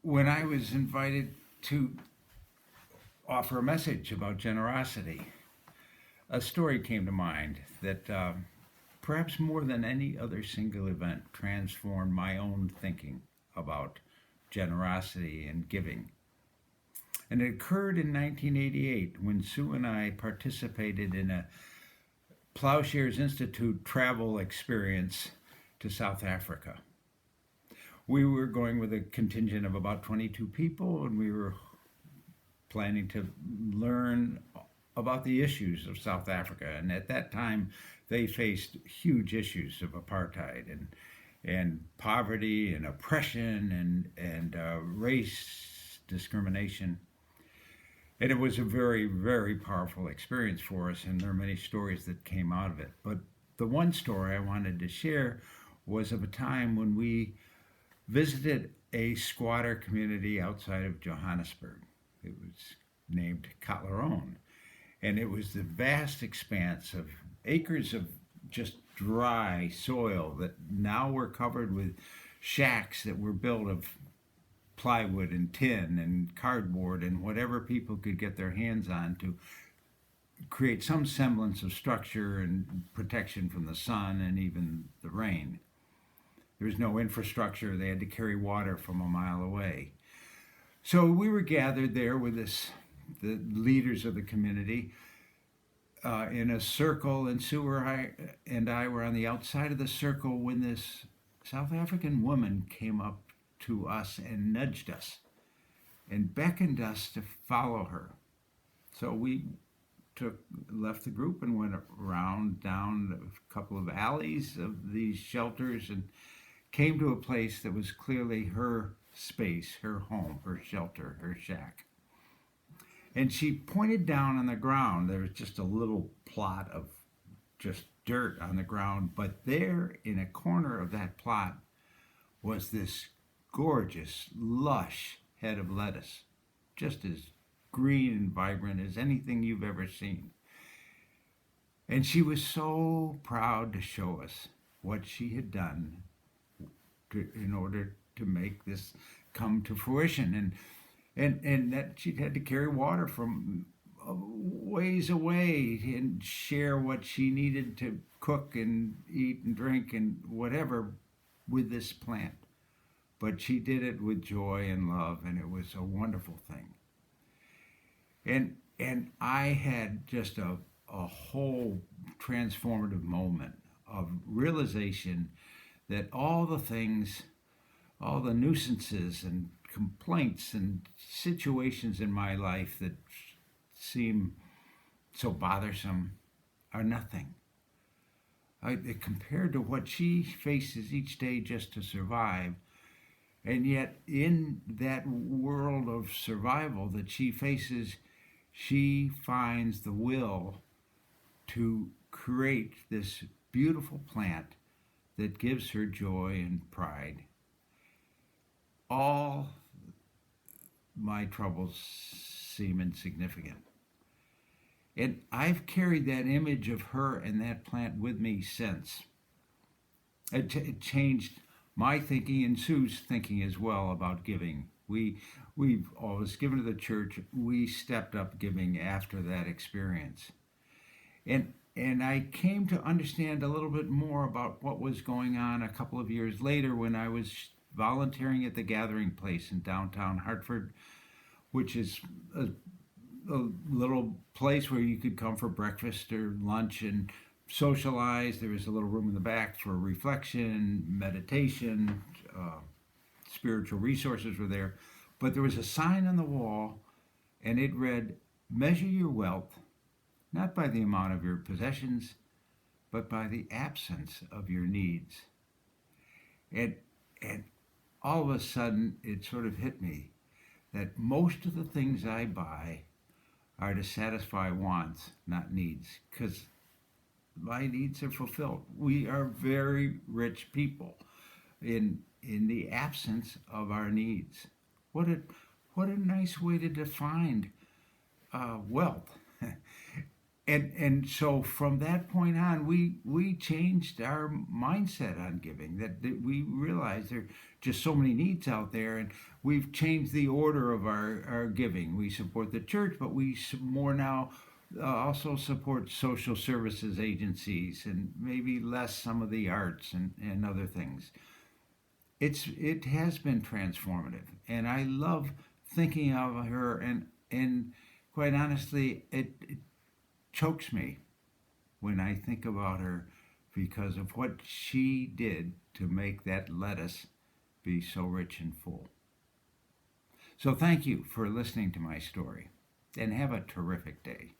when I was invited to offer a message about generosity, a story came to mind that perhaps more than any other single event transformed my own thinking about generosity and giving. And it occurred in 1988 when Sue and I participated in a Plowshares Institute travel experience to South Africa. We were going with a contingent of about 22 people, and we were planning to learn about the issues of South Africa. And at that time, they faced huge issues of apartheid and poverty and oppression and race discrimination. And it was a very, very powerful experience for us, and there are many stories that came out of it. But the one story I wanted to share was of a time when we visited a squatter community outside of Johannesburg. It was named Kotlaron, and it was the vast expanse of acres of just dry soil that now were covered with shacks that were built of plywood and tin and cardboard and whatever people could get their hands on to create some semblance of structure and protection from the sun and even the rain. There was no infrastructure. They had to carry water from a mile away. So we were gathered there with the leaders of the community in a circle, and and I were on the outside of the circle when this South African woman came up to us and nudged us and beckoned us to follow her. So we left the group and went around down a couple of alleys of these shelters and came to a place that was clearly her space, her home, her shelter, her shack. And she pointed down on the ground. There was just a little plot of just dirt on the ground, but there in a corner of that plot was this gorgeous, lush head of lettuce, just as green and vibrant as anything you've ever seen. And she was so proud to show us what she had done in order to make this come to fruition, and that she'd had to carry water from ways away and share what she needed to cook and eat and drink and whatever with this plant. But she did it with joy and love, and it was a wonderful thing. And I had just a whole transformative moment of realization that all the things, all the nuisances and complaints and situations in my life that seem so bothersome are nothing. Compared to what she faces each day just to survive, and yet in that world of survival that she faces, she finds the will to create this beautiful plant that gives her joy and pride. All my troubles seem insignificant. And I've carried that image of her and that plant with me since. It changed my thinking and Sue's thinking as well about giving. We've always given to the church. We stepped up giving after that experience. And I came to understand a little bit more about what was going on a couple of years later when I was volunteering at the Gathering Place in downtown Hartford, which is a little place where you could come for breakfast or lunch and socialize. There was a little room in the back for reflection, meditation, spiritual resources were there. But there was a sign on the wall, and it read, "Measure your wealth not by the amount of your possessions, but by the absence of your needs." And and all of a sudden, it sort of hit me that most of the things I buy are to satisfy wants, not needs, because my needs are fulfilled. We are very rich people in the absence of our needs. What a nice way to define wealth. And so from that point on, we changed our mindset on giving. That we realized there are just so many needs out there, and we've changed the order of our giving. We support the church, but we more now also support social services agencies, and maybe less some of the arts and other things. It has been transformative, and I love thinking of her, and quite honestly, it chokes me when I think about her because of what she did to make that lettuce be so rich and full. So thank you for listening to my story, and have a terrific day.